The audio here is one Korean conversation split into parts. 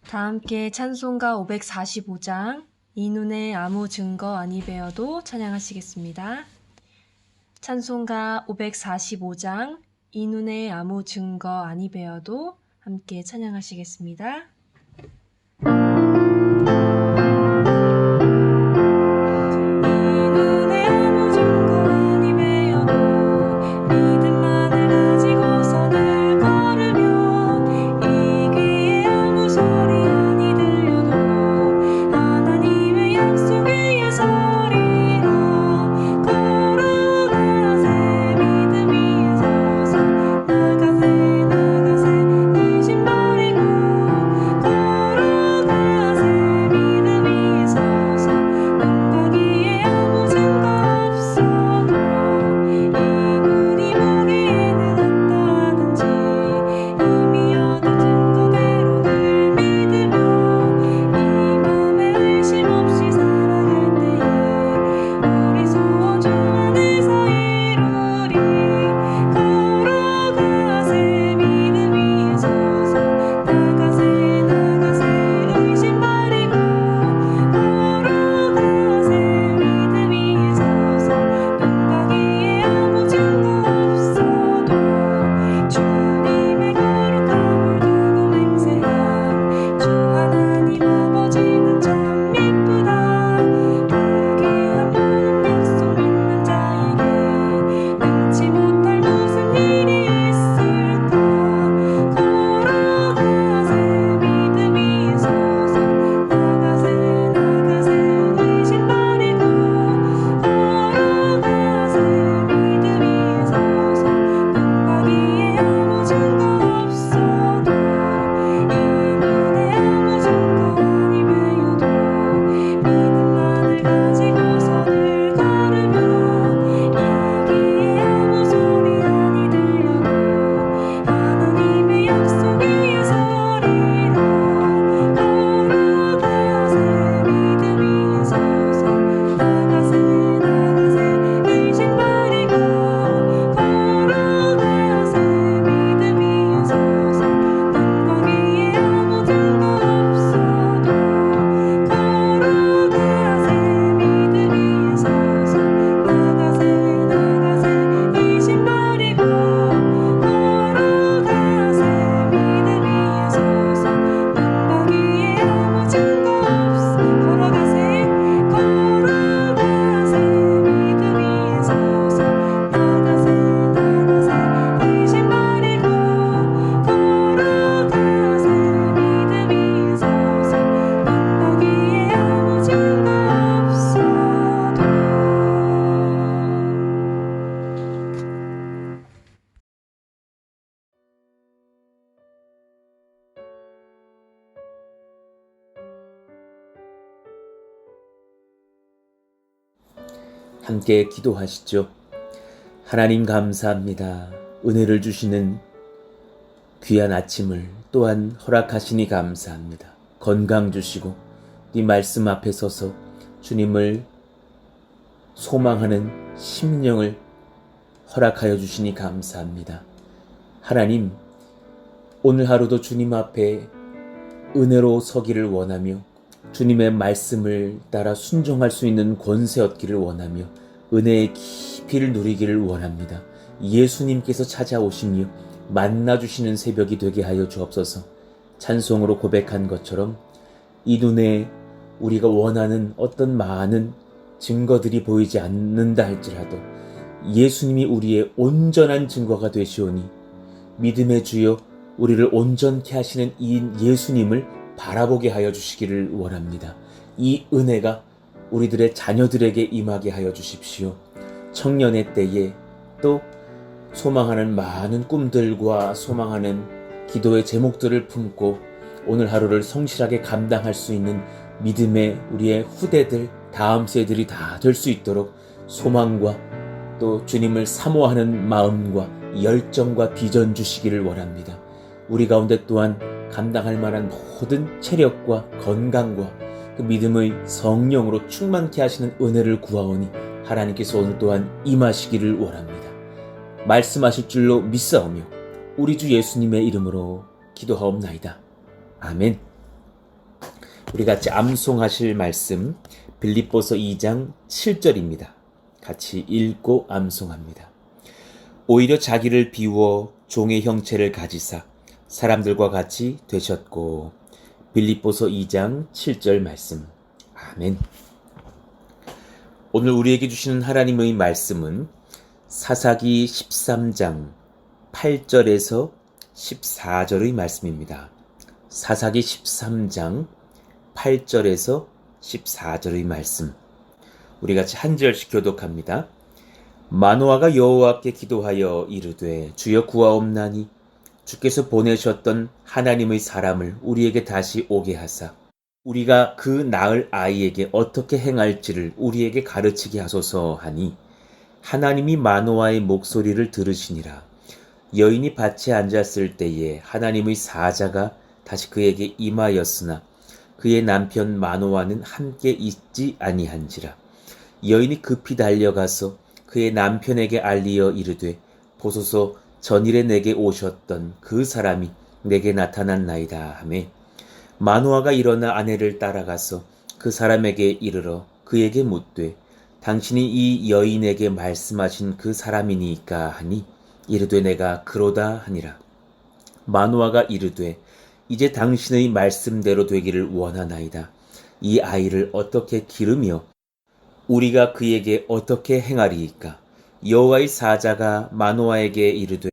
다 함께 찬송가 545장 이 눈에 아무 증거 아니 베어도 찬양하시겠습니다. 찬송가 545장 이 눈에 아무 증거 아니 베어도 함께 찬양하시겠습니다. 함께 기도하시죠. 하나님 감사합니다. 은혜를 주시는 귀한 아침을 또한 허락하시니 감사합니다. 건강 주시고 네 말씀 앞에 서서 주님을 소망하는 심령을 허락하여 주시니 감사합니다. 하나님, 오늘 하루도 주님 앞에 은혜로 서기를 원하며 주님의 말씀을 따라 순종할 수 있는 권세 얻기를 원하며 은혜의 깊이를 누리기를 원합니다. 예수님께서 찾아오시며 만나주시는 새벽이 되게 하여 주옵소서. 찬송으로 고백한 것처럼 이 눈에 우리가 원하는 어떤 많은 증거들이 보이지 않는다 할지라도 예수님이 우리의 온전한 증거가 되시오니 믿음의 주여 우리를 온전케 하시는 이 예수님을 바라보게 하여 주시기를 원합니다. 이 은혜가 우리들의 자녀들에게 임하게 하여 주십시오. 청년의 때에 또 소망하는 많은 꿈들과 소망하는 기도의 제목들을 품고 오늘 하루를 성실하게 감당할 수 있는 믿음의 우리의 후대들, 다음 세들이 다 될 수 있도록 소망과 또 주님을 사모하는 마음과 열정과 비전 주시기를 원합니다. 우리 가운데 또한 감당할 만한 모든 체력과 건강과 그 믿음의 성령으로 충만케 하시는 은혜를 구하오니 하나님께서 오늘 또한 임하시기를 원합니다. 말씀하실 줄로 믿사오며 우리 주 예수님의 이름으로 기도하옵나이다. 아멘. 우리 같이 암송하실 말씀 빌립보서 2장 7절입니다. 같이 읽고 암송합니다. 오히려 자기를 비워 종의 형체를 가지사 사람들과 같이 되셨고. 빌립보서 2장 7절 말씀. 아멘. 오늘 우리에게 주시는 하나님의 말씀은 사사기 13장 8절에서 14절의 말씀입니다. 사사기 13장 8절에서 14절의 말씀. 우리 같이 한 절씩 교독합니다. 마노아가 여호와께 기도하여 이르되 주여 구하옵나니 주께서 보내셨던 하나님의 사람을 우리에게 다시 오게 하사 우리가 그 낳을 아이에게 어떻게 행할지를 우리에게 가르치게 하소서 하니 하나님이 마노아의 목소리를 들으시니라. 여인이 밭에 앉았을 때에 하나님의 사자가 다시 그에게 임하였으나 그의 남편 마노아는 함께 있지 아니한지라. 여인이 급히 달려가서 그의 남편에게 알리어 이르되 보소서 전일에 내게 오셨던 그 사람이 내게 나타났나이다 하매 마노아가 일어나 아내를 따라가서 그 사람에게 이르러 그에게 묻되 당신이 이 여인에게 말씀하신 그 사람이니까 하니 이르되 내가 그로다 하니라. 마노아가 이르되 이제 당신의 말씀대로 되기를 원하나이다. 이 아이를 어떻게 기르며 우리가 그에게 어떻게 행하리이까? 여호와의 사자가 마노아에게 이르되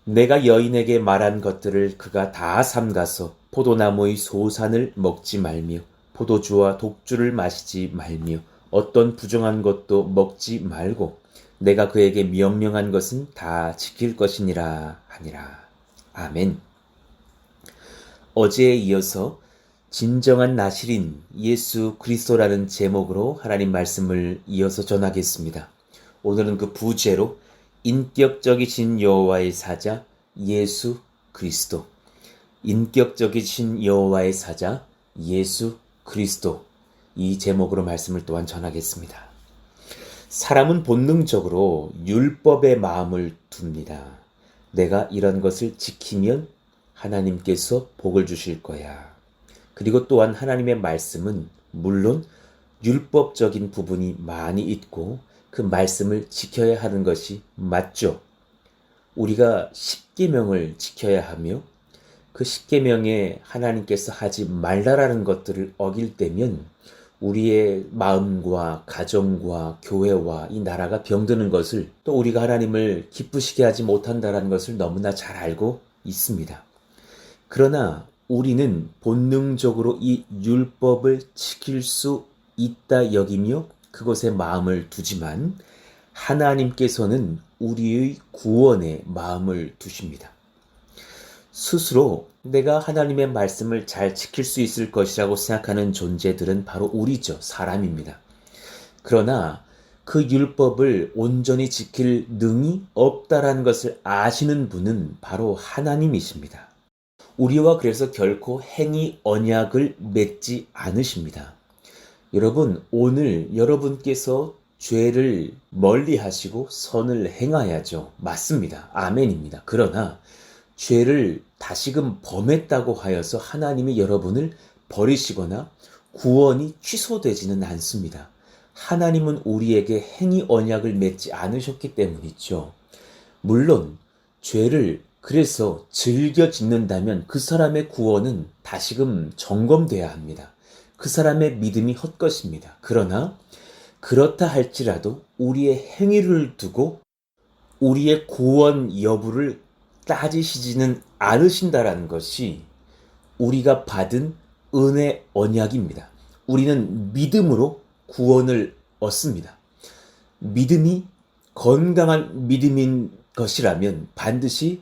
내가 여인에게 말한 것들을 그가 다 삼가서 포도나무의 소산을 먹지 말며 포도주와 독주를 마시지 말며 어떤 부정한 것도 먹지 말고 내가 그에게 명령한 것은 다 지킬 것이니라 하니라. 아멘. 어제에 이어서 진정한 나실인 예수 그리스도라는 제목으로 하나님 말씀을 이어서 전하겠습니다. 오늘은 그 부제로 인격적이신 여호와의 사자 예수 그리스도, 인격적이신 여호와의 사자 예수 그리스도, 이 제목으로 말씀을 또한 전하겠습니다. 사람은 본능적으로 율법의 마음을 둡니다. 내가 이런 것을 지키면 하나님께서 복을 주실 거야. 그리고 또한 하나님의 말씀은 물론 율법적인 부분이 많이 있고 그 말씀을 지켜야 하는 것이 맞죠. 우리가 십계명을 지켜야 하며 그 십계명에 하나님께서 하지 말라라는 것들을 어길 때면 우리의 마음과 가정과 교회와 이 나라가 병드는 것을 또 우리가 하나님을 기쁘시게 하지 못한다는 것을 너무나 잘 알고 있습니다. 그러나 우리는 본능적으로 이 율법을 지킬 수 있다 여기며 그것에 마음을 두지만 하나님께서는 우리의 구원에 마음을 두십니다. 스스로 내가 하나님의 말씀을 잘 지킬 수 있을 것이라고 생각하는 존재들은 바로 우리죠. 사람입니다. 그러나 그 율법을 온전히 지킬 능이 없다라는 것을 아시는 분은 바로 하나님이십니다. 우리와 그래서 결코 행위 언약을 맺지 않으십니다. 여러분, 오늘 여러분께서 죄를 멀리 하시고 선을 행하야죠. 맞습니다. 아멘입니다. 그러나 죄를 다시금 범했다고 하여서 하나님이 여러분을 버리시거나 구원이 취소되지는 않습니다. 하나님은 우리에게 행위 언약을 맺지 않으셨기 때문이죠. 물론 죄를 그래서 즐겨 짓는다면 그 사람의 구원은 다시금 점검돼야 합니다. 그 사람의 믿음이 헛것입니다. 그러나 그렇다 할지라도 우리의 행위를 두고 우리의 구원 여부를 따지시지는 않으신다라는 것이 우리가 받은 은혜 언약입니다. 우리는 믿음으로 구원을 얻습니다. 믿음이 건강한 믿음인 것이라면 반드시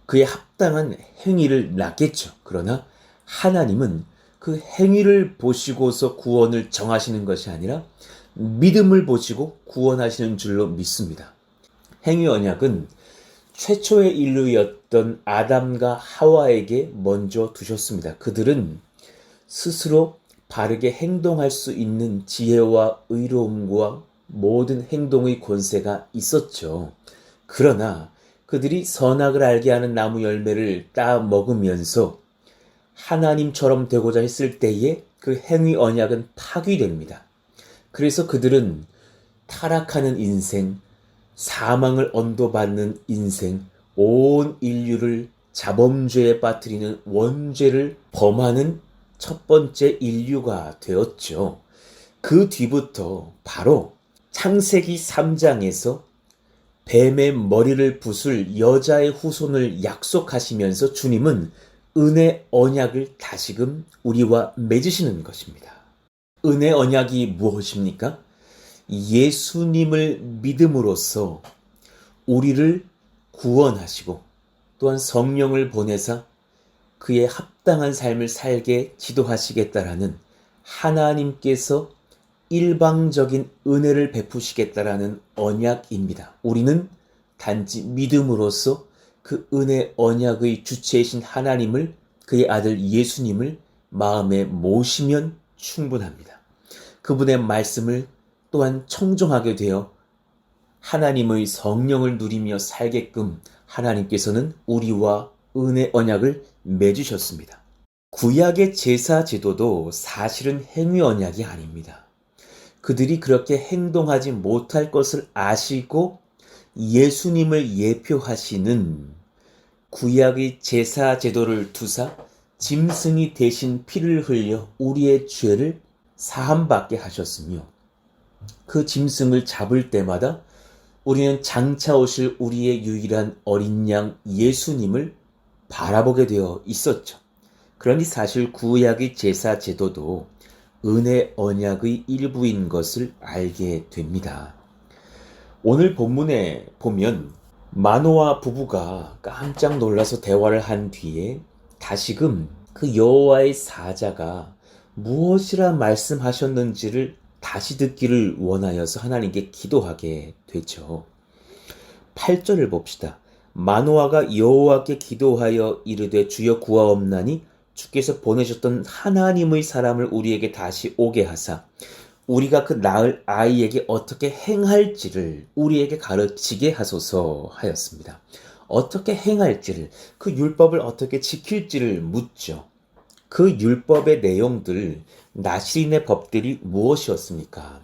그에 합당한 행위를 낳겠죠. 그러나 하나님은 그 행위를 보시고서 구원을 정하시는 것이 아니라 믿음을 보시고 구원하시는 줄로 믿습니다. 행위 언약은 최초의 인류였던 아담과 하와에게 먼저 두셨습니다. 그들은 스스로 바르게 행동할 수 있는 지혜와 의로움과 모든 행동의 권세가 있었죠. 그러나 그들이 선악을 알게 하는 나무 열매를 따 먹으면서 하나님처럼 되고자 했을 때에 그 행위 언약은 파괴됩니다. 그래서 그들은 타락하는 인생, 사망을 언도받는 인생, 온 인류를 자범죄에 빠뜨리는 원죄를 범하는 첫 번째 인류가 되었죠. 그 뒤부터 바로 창세기 3장에서 뱀의 머리를 부술 여자의 후손을 약속하시면서 주님은 은혜 언약을 다시금 우리와 맺으시는 것입니다. 은혜 언약이 무엇입니까? 예수님을 믿음으로써 우리를 구원하시고 또한 성령을 보내사 그의 합당한 삶을 살게 지도하시겠다라는 하나님께서 일방적인 은혜를 베푸시겠다라는 언약입니다. 우리는 단지 믿음으로써 그 은혜 언약의 주체이신 하나님을, 그의 아들 예수님을 마음에 모시면 충분합니다. 그분의 말씀을 또한 청종하게 되어 하나님의 성령을 누리며 살게끔 하나님께서는 우리와 은혜 언약을 맺으셨습니다. 구약의 제사 제도도 사실은 행위 언약이 아닙니다. 그들이 그렇게 행동하지 못할 것을 아시고 예수님을 예표하시는 구약의 제사 제도를 두사 짐승이 대신 피를 흘려 우리의 죄를 사함받게 하셨으며 그 짐승을 잡을 때마다 우리는 장차 오실 우리의 유일한 어린 양 예수님을 바라보게 되어 있었죠. 그러니 사실 구약의 제사 제도도 은혜 언약의 일부인 것을 알게 됩니다. 오늘 본문에 보면 마노아 부부가 깜짝 놀라서 대화를 한 뒤에 다시금 그 여호와의 사자가 무엇이라 말씀하셨는지를 다시 듣기를 원하여서 하나님께 기도하게 되죠. 8절을 봅시다. 마노아가 여호와께 기도하여 이르되 주여 구하옵나니 주께서 보내셨던 하나님의 사람을 우리에게 다시 오게 하사 우리가 그 낳을 아이에게 어떻게 행할지를 우리에게 가르치게 하소서 하였습니다. 어떻게 행할지를, 그 율법을 어떻게 지킬지를 묻죠. 그 율법의 내용들, 나시린의 법들이 무엇이었습니까?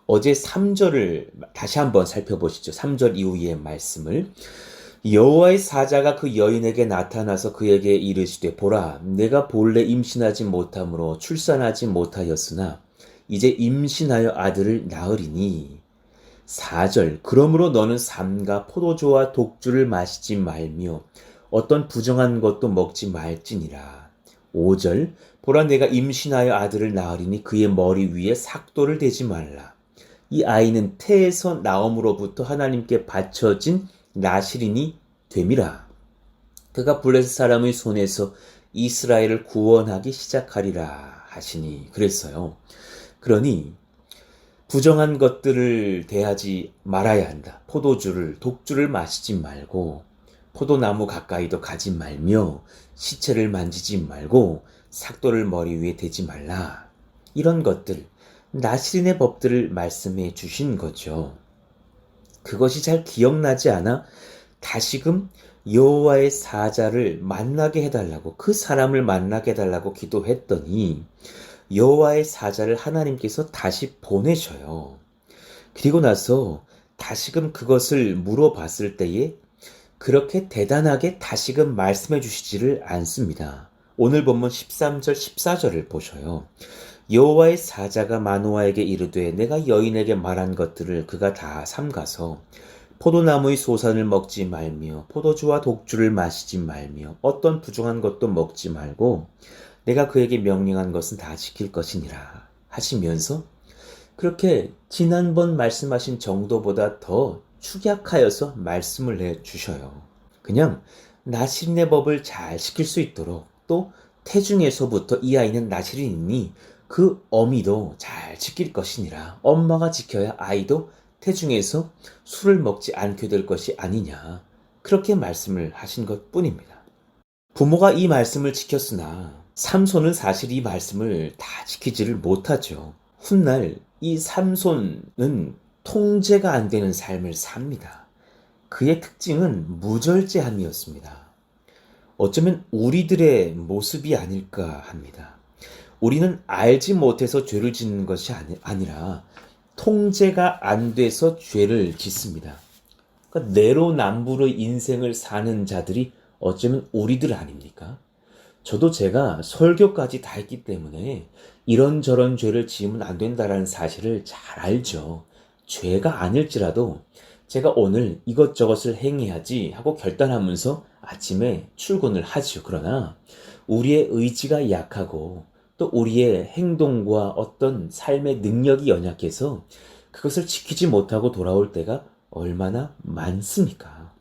어제 3절을 다시 한번 살펴보시죠. 3절 이후의 말씀을. 여호와의 사자가 그 여인에게 나타나서 그에게 이르시되 보라 내가 본래 임신하지 못함으로 출산하지 못하였으나 이제 임신하여 아들을 낳으리니 4절 그러므로 너는 삼가 포도주와 독주를 마시지 말며 어떤 부정한 것도 먹지 말지니라. 5절 보라 내가 임신하여 아들을 낳으리니 그의 머리 위에 삭도를 대지 말라. 이 아이는 태에서 나옴으로부터 하나님께 바쳐진 나시린이 됨이라. 그가 블레셋 사람의 손에서 이스라엘을 구원하기 시작하리라 하시니 그랬어요. 그러니 부정한 것들을 대하지 말아야 한다. 포도주를, 독주를 마시지 말고 포도나무 가까이도 가지 말며 시체를 만지지 말고 삭도를 머리 위에 대지 말라. 이런 것들, 나시린의 법들을 말씀해 주신 거죠. 그것이 잘 기억나지 않아 다시금 여호와의 사자를 만나게 해달라고, 그 사람을 만나게 해달라고 기도했더니 여호와의 사자를 하나님께서 다시 보내셔요. 그리고 나서 다시금 그것을 물어봤을 때에 그렇게 대단하게 다시금 말씀해 주시지를 않습니다. 오늘 본문 13절 14절을 보셔요. 여호와의 사자가 마노아에게 이르되 내가 여인에게 말한 것들을 그가 다 삼가서 포도나무의 소산을 먹지 말며 포도주와 독주를 마시지 말며 어떤 부정한 것도 먹지 말고 내가 그에게 명령한 것은 다 지킬 것이니라 하시면서 그렇게 지난번 말씀하신 정도보다 더 축약하여서 말씀을 해주셔요. 그냥 나시린의 법을 잘 지킬 수 있도록, 또 태중에서부터 이 아이는 나시린이니 그 어미도 잘 지킬 것이니라. 엄마가 지켜야 아이도 태중에서 술을 먹지 않게 될 것이 아니냐. 그렇게 말씀을 하신 것 뿐입니다. 부모가 이 말씀을 지켰으나 삼손은 사실 이 말씀을 다 지키지를 못하죠. 훗날 이 삼손은 통제가 안 되는 삶을 삽니다. 그의 특징은 무절제함이었습니다. 어쩌면 우리들의 모습이 아닐까 합니다. 우리는 알지 못해서 죄를 짓는 것이 아니라 통제가 안 돼서 죄를 짓습니다. 그러니까 내로남불의 인생을 사는 자들이 어쩌면 우리들 아닙니까? 저도 제가 설교까지 다 했기 때문에 이런저런 죄를 지으면 안 된다는 사실을 잘 알죠. 죄가 아닐지라도 제가 오늘 이것저것을 행해야지 하고 결단하면서 아침에 출근을 하죠. 그러나 우리의 의지가 약하고 또 우리의 행동과 어떤 삶의 능력이 연약해서 그것을 지키지 못하고 돌아올 때가 얼마나 많습니까?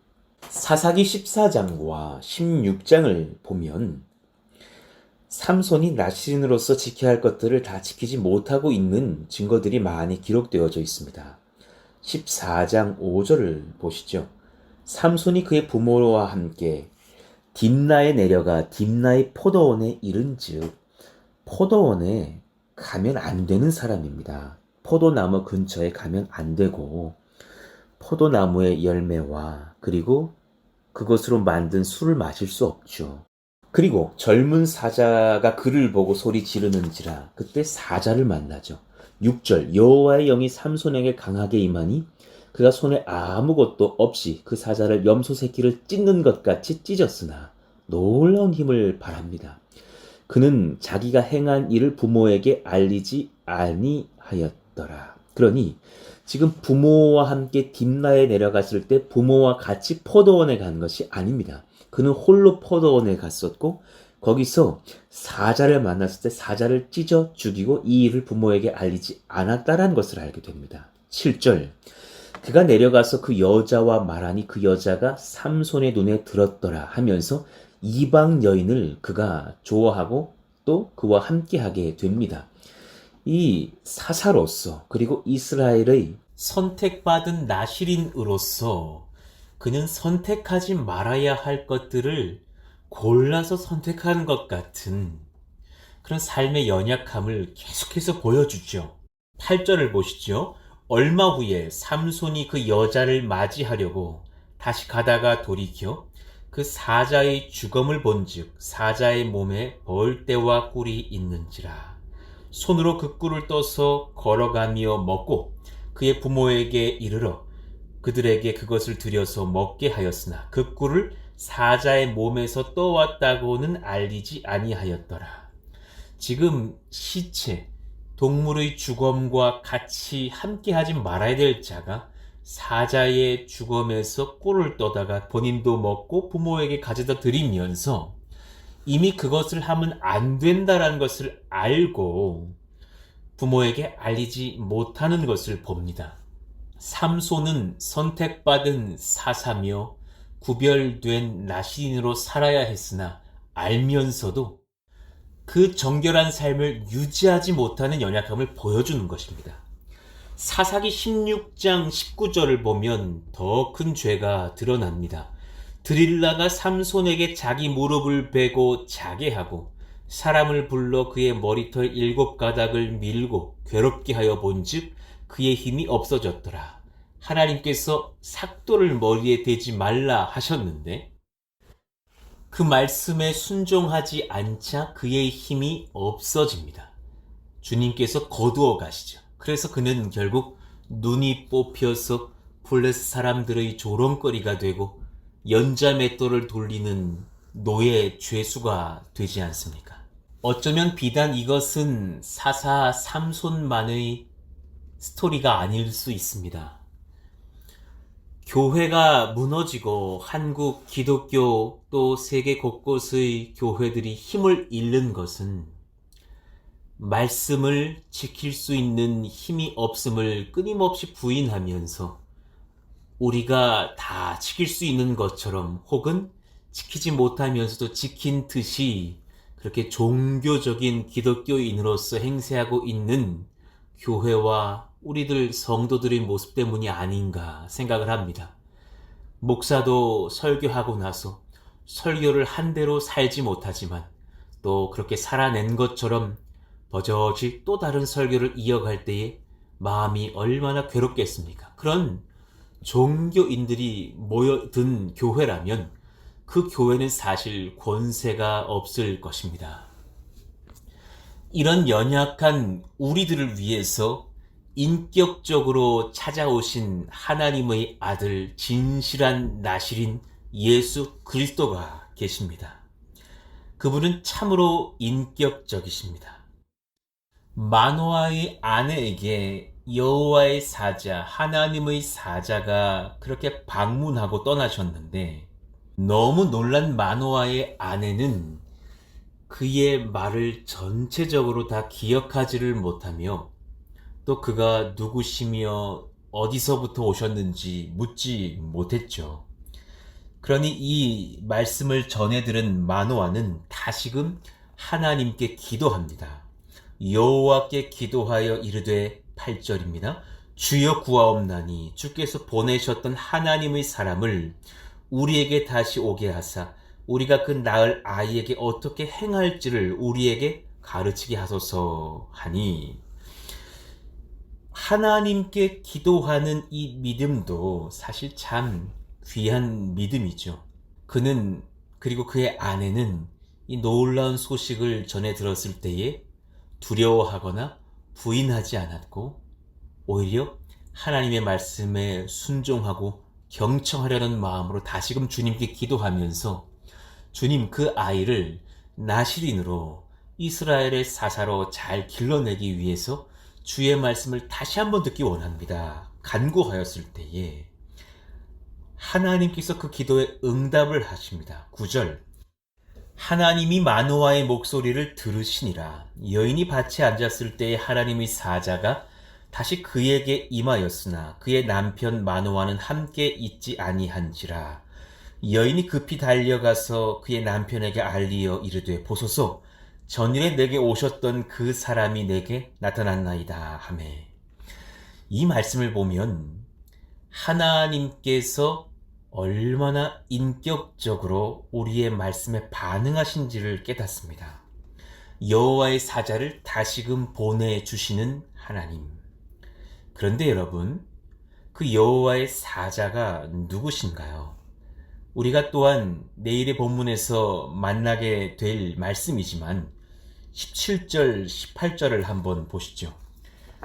사사기 14장과 16장을 보면 삼손이 나시린으로서 지켜야 할 것들을 다 지키지 못하고 있는 증거들이 많이 기록되어져 있습니다. 14장 5절을 보시죠. 삼손이 그의 부모와 함께 딥나에 내려가 딥나의 포도원에 이른즉 포도원에 가면 안 되는 사람입니다. 포도나무 근처에 가면 안 되고 포도나무의 열매와 그리고 그것으로 만든 술을 마실 수 없죠. 그리고 젊은 사자가 그를 보고 소리 지르는지라 그때 사자를 만나죠. 6절 여호와의 영이 삼손에게 강하게 임하니 그가 손에 아무것도 없이 그 사자를 염소 새끼를 찢는 것 같이 찢었으나 놀라운 힘을 발합니다. 그는 자기가 행한 일을 부모에게 알리지 아니하였더라. 그러니 지금 부모와 함께 딥나에 내려갔을 때 부모와 같이 포도원에 간 것이 아닙니다. 그는 홀로 포도원에 갔었고 거기서 사자를 만났을 때 사자를 찢어 죽이고 이 일을 부모에게 알리지 않았다라는 것을 알게 됩니다. 7절 그가 내려가서 그 여자와 말하니 그 여자가 삼손의 눈에 들었더라 하면서 이방 여인을 그가 좋아하고 또 그와 함께하게 됩니다. 이 사사로서 그리고 이스라엘의 선택받은 나시린으로서 그는 선택하지 말아야 할 것들을 골라서 선택하는 것 같은 그런 삶의 연약함을 계속해서 보여주죠. 8절을 보시죠. 얼마 후에 삼손이 그 여자를 맞이하려고 다시 가다가 돌이켜 그 사자의 죽음을 본즉 사자의 몸에 벌떼와 꿀이 있는지라 손으로 그 꿀을 떠서 걸어가며 먹고 그의 부모에게 이르러 그들에게 그것을 들여서 먹게 하였으나 그 꿀을 사자의 몸에서 떠왔다고는 알리지 아니하였더라. 지금 시체, 동물의 죽음과 같이 함께하지 말아야 될 자가 사자의 죽음에서 꿀을 떠다가 본인도 먹고 부모에게 가져다 드리면서 이미 그것을 하면 안 된다라는 것을 알고 부모에게 알리지 못하는 것을 봅니다. 삼손은 선택받은 사사며 구별된 나시린으로 살아야 했으나 알면서도 그 정결한 삶을 유지하지 못하는 연약함을 보여주는 것입니다. 사사기 16장 19절을 보면 더 큰 죄가 드러납니다. 드릴라가 삼손에게 자기 무릎을 베고 자게 하고 사람을 불러 그의 머리털 7가닥을 밀고 괴롭게 하여 본즉 그의 힘이 없어졌더라. 하나님께서 삭도를 머리에 대지 말라 하셨는데 그 말씀에 순종하지 않자 그의 힘이 없어집니다. 주님께서 거두어 가시죠. 그래서 그는 결국 눈이 뽑혀서 블레셋 사람들의 조롱거리가 되고 연자맷돌을 돌리는 노예 죄수가 되지 않습니까? 어쩌면 비단 이것은 사사 삼손만의 스토리가 아닐 수 있습니다. 교회가 무너지고 한국 기독교 또 세계 곳곳의 교회들이 힘을 잃는 것은 말씀을 지킬 수 있는 힘이 없음을 끊임없이 부인하면서 우리가 다 지킬 수 있는 것처럼 혹은 지키지 못하면서도 지킨 듯이 그렇게 종교적인 기독교인으로서 행세하고 있는 교회와 우리들 성도들의 모습 때문이 아닌가 생각을 합니다. 목사도 설교하고 나서 설교를 한 대로 살지 못하지만 또 그렇게 살아낸 것처럼 버젓이 또 다른 설교를 이어갈 때에 마음이 얼마나 괴롭겠습니까? 그런 종교인들이 모여든 교회라면 그 교회는 사실 권세가 없을 것입니다. 이런 연약한 우리들을 위해서 인격적으로 찾아오신 하나님의 아들 진실한 나실인 예수 그리스도가 계십니다. 그분은 참으로 인격적이십니다. 마노아의 아내에게 여호와의 사자, 하나님의 사자가 그렇게 방문하고 떠나셨는데 너무 놀란 마노아의 아내는 그의 말을 전체적으로 다 기억하지를 못하며 또 그가 누구시며 어디서부터 오셨는지 묻지 못했죠. 그러니 이 말씀을 전해 들은 마노아는 다시금 하나님께 기도합니다. 여호와께 기도하여 이르되 8절입니다. 주여 구하옵나니 주께서 보내셨던 하나님의 사람을 우리에게 다시 오게 하사 우리가 그 낳을 아이에게 어떻게 행할지를 우리에게 가르치게 하소서 하니, 하나님께 기도하는 이 믿음도 사실 참 귀한 믿음이죠. 그는 그리고 그의 아내는 이 놀라운 소식을 전해 들었을 때에 두려워하거나 부인하지 않았고 오히려 하나님의 말씀에 순종하고 경청하려는 마음으로 다시금 주님께 기도하면서 주님, 그 아이를 나실인으로 이스라엘의 사사로 잘 길러내기 위해서 주의 말씀을 다시 한번 듣기 원합니다. 간구하였을 때에 하나님께서 그 기도에 응답을 하십니다. 9절, 하나님이 마노아의 목소리를 들으시니라. 여인이 밭에 앉았을 때에 하나님의 사자가 다시 그에게 임하였으나 그의 남편 마노아는 함께 있지 아니한지라. 여인이 급히 달려가서 그의 남편에게 알리어 이르되 보소서, 전일에 내게 오셨던 그 사람이 내게 나타났나이다 하매. 이 말씀을 보면 하나님께서 얼마나 인격적으로 우리의 말씀에 반응하신지를 깨닫습니다. 여호와의 사자를 다시금 보내주시는 하나님. 그런데 여러분, 그 여호와의 사자가 누구신가요? 우리가 또한 내일의 본문에서 만나게 될 말씀이지만 17절, 18절을 한번 보시죠.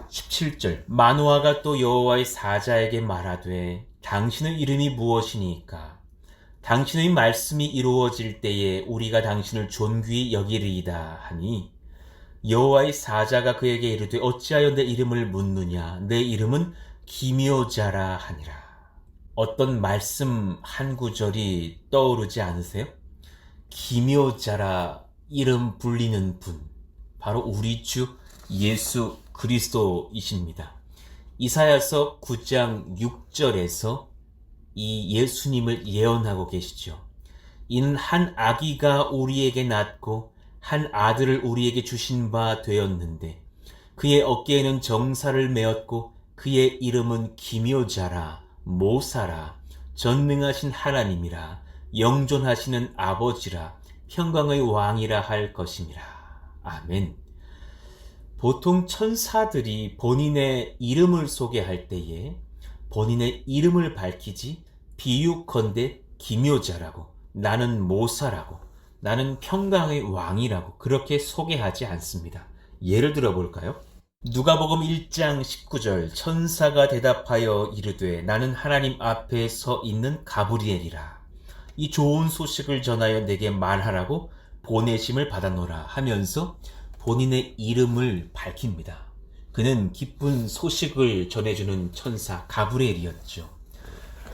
17절, 마노아가 또 여호와의 사자에게 말하되 당신의 이름이 무엇이니까? 당신의 말씀이 이루어질 때에 우리가 당신을 존귀히 여기리이다 하니, 여호와의 사자가 그에게 이르되 어찌하여 내 이름을 묻느냐? 내 이름은 기묘자라 하니라. 어떤 말씀 한 구절이 떠오르지 않으세요? 기묘자라 이름 불리는 분, 바로 우리 주 예수 그리스도이십니다. 이사야서 9장 6절에서 이 예수님을 예언하고 계시죠. 이는 한 아기가 우리에게 낳고 한 아들을 우리에게 주신 바 되었는데 그의 어깨에는 정사를 메었고 그의 이름은 기묘자라, 모사라, 전능하신 하나님이라, 영존하시는 아버지라, 평강의 왕이라 할 것임이라. 아멘. 보통 천사들이 본인의 이름을 소개할 때에 본인의 이름을 밝히지 비유컨대 기묘자라고, 나는 모사라고, 나는 평강의 왕이라고 그렇게 소개하지 않습니다. 예를 들어 볼까요? 누가복음 1장 19절, 천사가 대답하여 이르되 나는 하나님 앞에 서 있는 가브리엘이라. 이 좋은 소식을 전하여 내게 말하라고 보내심을 받았노라 하면서 본인의 이름을 밝힙니다. 그는 기쁜 소식을 전해주는 천사 가브리엘이었죠.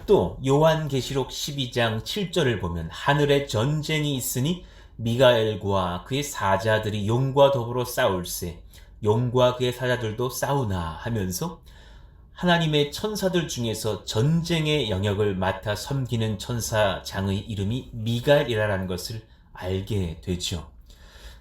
또 요한계시록 12장 7절을 보면 하늘에 전쟁이 있으니 미가엘과 그의 사자들이 용과 더불어 싸울세, 용과 그의 사자들도 싸우나 하면서 하나님의 천사들 중에서 전쟁의 영역을 맡아 섬기는 천사장의 이름이 미가엘이라는 것을 알게 되죠.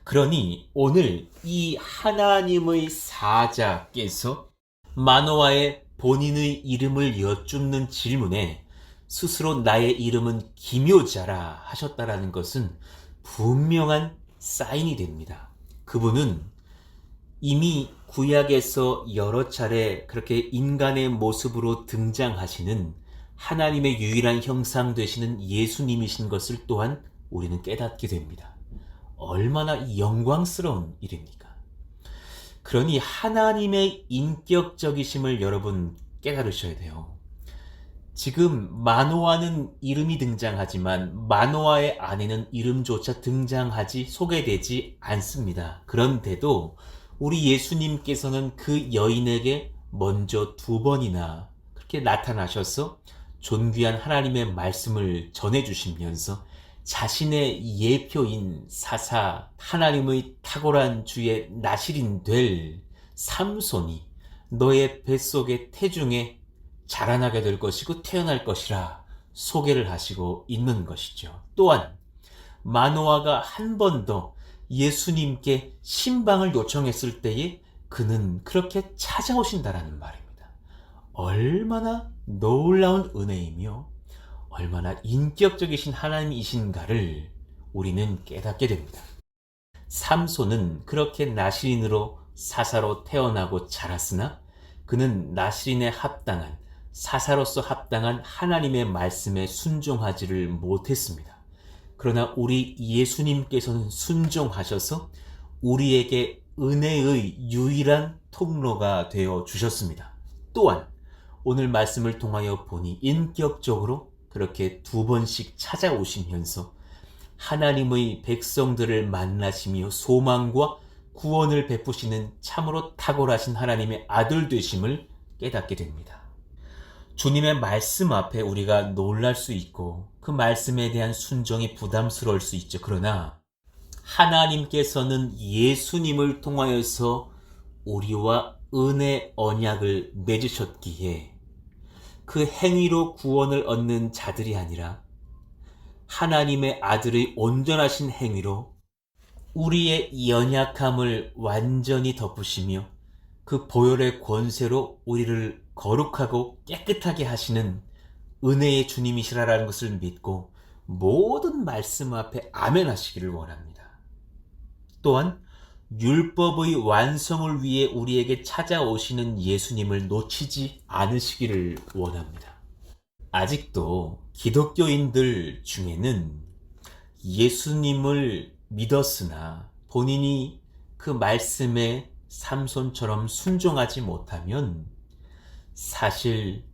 그러니 오늘 이 하나님의 사자께서 마노아의 본인의 이름을 여쭙는 질문에 스스로 나의 이름은 기묘자라 하셨다라는 것은 분명한 사인이 됩니다. 그분은 이미 구약에서 여러 차례 그렇게 인간의 모습으로 등장하시는 하나님의 유일한 형상 되시는 예수님이신 것을 또한 우리는 깨닫게 됩니다. 얼마나 영광스러운 일입니까? 그러니 하나님의 인격적이심을 여러분 깨달으셔야 돼요. 지금 마노아는 이름이 등장하지만 마노아의 아내는 이름조차 등장하지 소개되지 않습니다. 그런데도 우리 예수님께서는 그 여인에게 먼저 2번이나 그렇게 나타나셔서 존귀한 하나님의 말씀을 전해주시면서 자신의 예표인 사사 하나님의 탁월한 주의 나실인 될 삼손이 너의 뱃속의 태중에 자라나게 될 것이고 태어날 것이라 소개를 하시고 있는 것이죠. 또한 마노아가 한 번 더 예수님께 신방을 요청했을 때에 그는 그렇게 찾아오신다라는 말입니다. 얼마나 놀라운 은혜이며 얼마나 인격적이신 하나님이신가를 우리는 깨닫게 됩니다. 삼손은 그렇게 나실인으로 사사로 태어나고 자랐으나 그는 나실인에 합당한 사사로서 합당한 하나님의 말씀에 순종하지를 못했습니다. 그러나 우리 예수님께서는 순종하셔서 우리에게 은혜의 유일한 통로가 되어 주셨습니다. 또한 오늘 말씀을 통하여 보니 인격적으로 그렇게 2번씩 찾아오시면서 하나님의 백성들을 만나시며 소망과 구원을 베푸시는 참으로 탁월하신 하나님의 아들 되심을 깨닫게 됩니다. 주님의 말씀 앞에 우리가 놀랄 수 있고 그 말씀에 대한 순종이 부담스러울 수 있죠. 그러나 하나님께서는 예수님을 통하여서 우리와 은혜 언약을 맺으셨기에 그 행위로 구원을 얻는 자들이 아니라 하나님의 아들의 온전하신 행위로 우리의 연약함을 완전히 덮으시며 그 보혈의 권세로 우리를 거룩하고 깨끗하게 하시는 은혜의 주님이시라는 것을 믿고 모든 말씀 앞에 아멘 하시기를 원합니다. 또한 율법의 완성을 위해 우리에게 찾아오시는 예수님을 놓치지 않으시기를 원합니다. 아직도 기독교인들 중에는 예수님을 믿었으나 본인이 그 말씀에 삼손처럼 순종하지 못하면 사실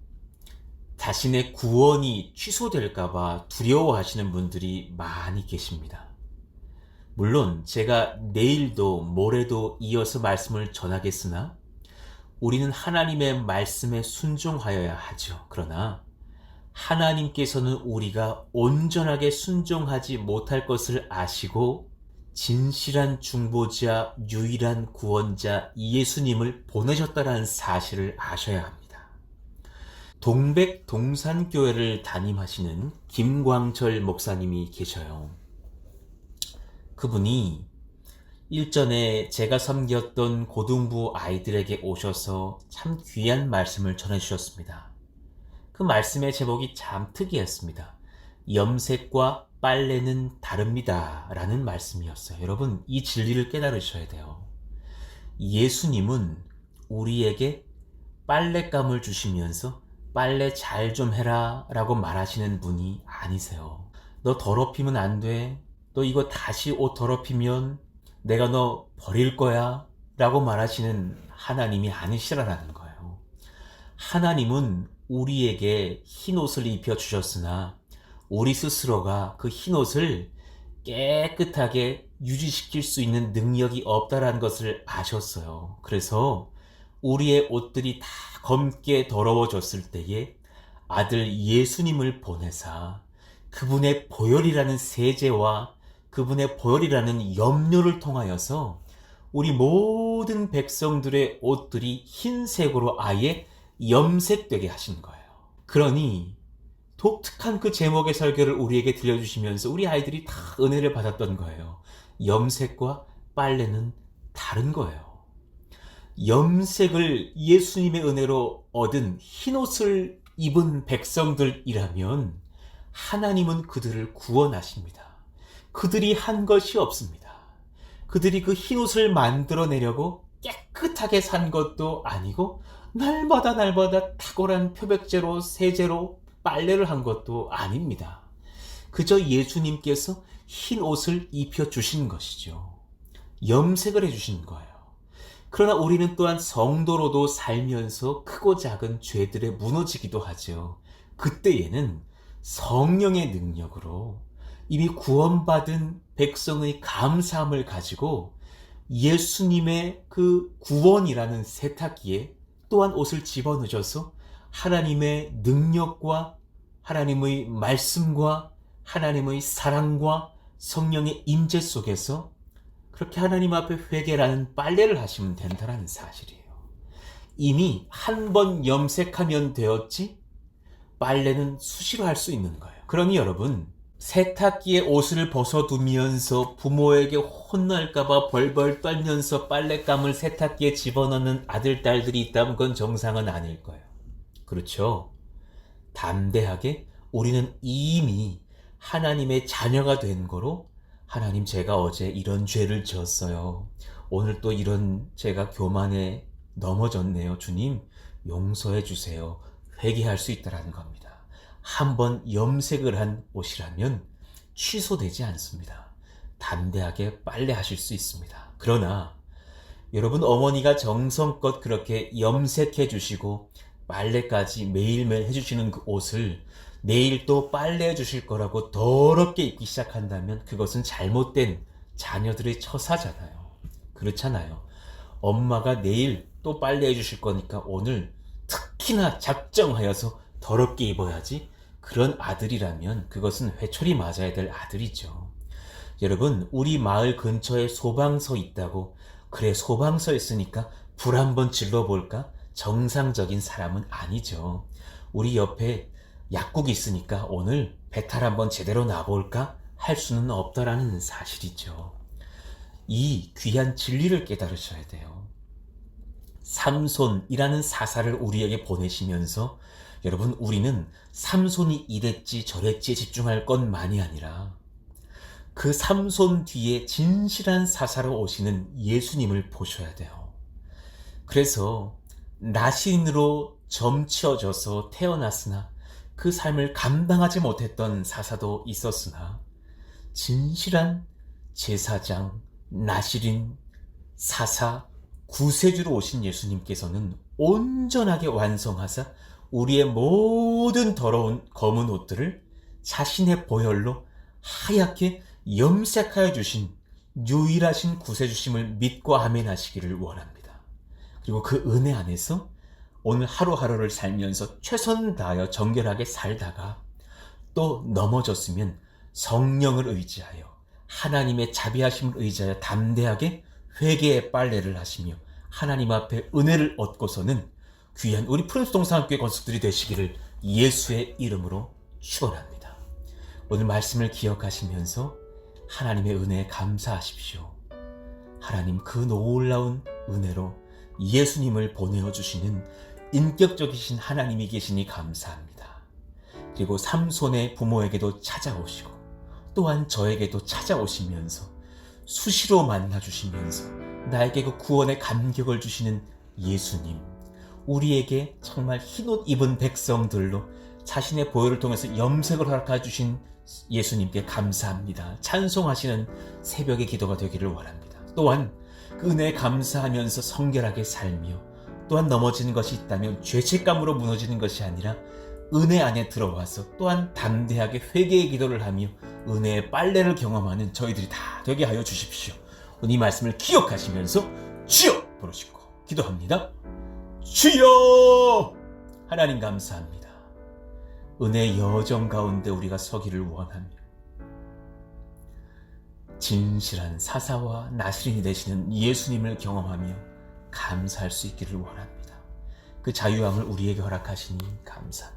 자신의 구원이 취소될까봐 두려워하시는 분들이 많이 계십니다. 물론 제가 내일도 모레도 이어서 말씀을 전하겠으나 우리는 하나님의 말씀에 순종하여야 하죠. 그러나 하나님께서는 우리가 온전하게 순종하지 못할 것을 아시고 진실한 중보자, 유일한 구원자 예수님을 보내셨다는 사실을 아셔야 합니다. 동백 동산교회를 담임하시는 김광철 목사님이 계셔요. 그분이 일전에 제가 섬겼던 고등부 아이들에게 오셔서 참 귀한 말씀을 전해주셨습니다. 그 말씀의 제목이 참 특이했습니다. 염색과 빨래는 다릅니다 라는 말씀이었어요. 여러분, 이 진리를 깨달으셔야 돼요. 예수님은 우리에게 빨랫감을 주시면서 빨래 잘 좀 해라 라고 말하시는 분이 아니세요. 너 더럽히면 안 돼. 너 이거 다시 옷 더럽히면 내가 너 버릴 거야 라고 말하시는 하나님이 아니시라는 거예요. 하나님은 우리에게 흰옷을 입혀주셨으나 우리 스스로가 그 흰옷을 깨끗하게 유지시킬 수 있는 능력이 없다라는 것을 아셨어요. 그래서 우리의 옷들이 다 검게 더러워졌을 때에 아들 예수님을 보내사 그분의 보혈이라는 세제와 그분의 보혈이라는 염료를 통하여서 우리 모든 백성들의 옷들이 흰색으로 아예 염색되게 하신 거예요. 그러니 독특한 그 제목의 설교를 우리에게 들려주시면서 우리 아이들이 다 은혜를 받았던 거예요. 염색과 빨래는 다른 거예요. 염색을 예수님의 은혜로 얻은 흰옷을 입은 백성들이라면 하나님은 그들을 구원하십니다. 그들이 한 것이 없습니다. 그들이 그 흰옷을 만들어내려고 깨끗하게 산 것도 아니고 날마다 탁월한 표백제로 세제로 빨래를 한 것도 아닙니다. 그저 예수님께서 흰 옷을 입혀주신 것이죠. 염색을 해주신 거예요. 그러나 우리는 또한 성도로도 살면서 크고 작은 죄들에 무너지기도 하죠. 그때에는 성령의 능력으로 이미 구원받은 백성의 감사함을 가지고 예수님의 그 구원이라는 세탁기에 또한 옷을 집어넣어서 하나님의 능력과 하나님의 말씀과 하나님의 사랑과 성령의 임재 속에서 그렇게 하나님 앞에 회개라는 빨래를 하시면 된다는 사실이에요. 이미 한 번 염색하면 되었지 빨래는 수시로 할 수 있는 거예요. 그러니 여러분, 세탁기에 옷을 벗어두면서 부모에게 혼날까봐 벌벌 떨면서 빨랫감을 세탁기에 집어넣는 아들, 딸들이 있다면 그건 정상은 아닐 거예요. 그렇죠? 담대하게 우리는 이미 하나님의 자녀가 된 거로 하나님, 제가 어제 이런 죄를 지었어요. 오늘 또 이런 제가 교만에 넘어졌네요. 주님 용서해 주세요. 회개할 수 있다는 겁니다. 한번 염색을 한 옷이라면 취소되지 않습니다. 담대하게 빨래하실 수 있습니다. 그러나 여러분, 어머니가 정성껏 그렇게 염색해 주시고 빨래까지 매일매일 해주시는 그 옷을 내일 또 빨래해 주실 거라고 더럽게 입기 시작한다면 그것은 잘못된 자녀들의 처사잖아요. 그렇잖아요. 엄마가 내일 또 빨래해 주실 거니까 오늘 특히나 작정하여서 더럽게 입어야지, 그런 아들이라면 그것은 회초리 맞아야 될 아들이죠. 여러분, 우리 마을 근처에 소방서 있다고 그래 소방서 있으니까 불 한번 질러볼까? 정상적인 사람은 아니죠. 우리 옆에 약국이 있으니까 오늘 배탈 한번 제대로 놔볼까? 할 수는 없다라는 사실이죠. 이 귀한 진리를 깨달으셔야 돼요. 삼손이라는 사사를 우리에게 보내시면서 여러분, 우리는 삼손이 이랬지 저랬지에 집중할 것만이 아니라 그 삼손 뒤에 진실한 사사로 오시는 예수님을 보셔야 돼요. 그래서 나신으로 점치어져서 태어났으나 그 삶을 감당하지 못했던 사사도 있었으나 진실한 제사장, 나실인, 사사, 구세주로 오신 예수님께서는 온전하게 완성하사 우리의 모든 더러운 검은 옷들을 자신의 보혈로 하얗게 염색하여 주신 유일하신 구세주심을 믿고 아멘 하시기를 원합니다. 그리고 그 은혜 안에서 오늘 하루하루를 살면서 최선 다하여 정결하게 살다가 또 넘어졌으면 성령을 의지하여 하나님의 자비하심을 의지하여 담대하게 회개의 빨래를 하시며 하나님 앞에 은혜를 얻고서는 귀한 우리 푸른숲 동산학교의 건축들이 되시기를 예수의 이름으로 축원합니다. 오늘 말씀을 기억하시면서 하나님의 은혜에 감사하십시오. 하나님, 그 놀라운 은혜로 예수님을 보내어 주시는 인격적이신 하나님이 계시니 감사합니다. 그리고 삼손의 부모에게도 찾아오시고 또한 저에게도 찾아오시면서 수시로 만나주시면서 나에게 그 구원의 감격을 주시는 예수님, 우리에게 정말 흰옷 입은 백성들로 자신의 보혈을 통해서 염색을 허락해 주신 예수님께 감사합니다. 찬송하시는 새벽의 기도가 되기를 원합니다. 또한 그 은혜에 감사하면서 성결하게 살며 또한 넘어지는 것이 있다면 죄책감으로 무너지는 것이 아니라 은혜 안에 들어와서 또한 담대하게 회개의 기도를 하며 은혜의 빨래를 경험하는 저희들이 다 되게 하여 주십시오. 오늘 이 말씀을 기억하시면서 주여 부르시고 기도합니다. 주여! 하나님 감사합니다. 은혜의 여정 가운데 우리가 서기를 원하며 진실한 사사와 나실인이 되시는 예수님을 경험하며 감사할 수 있기를 원합니다. 그 자유함을 우리에게 허락하시니 감사합니다.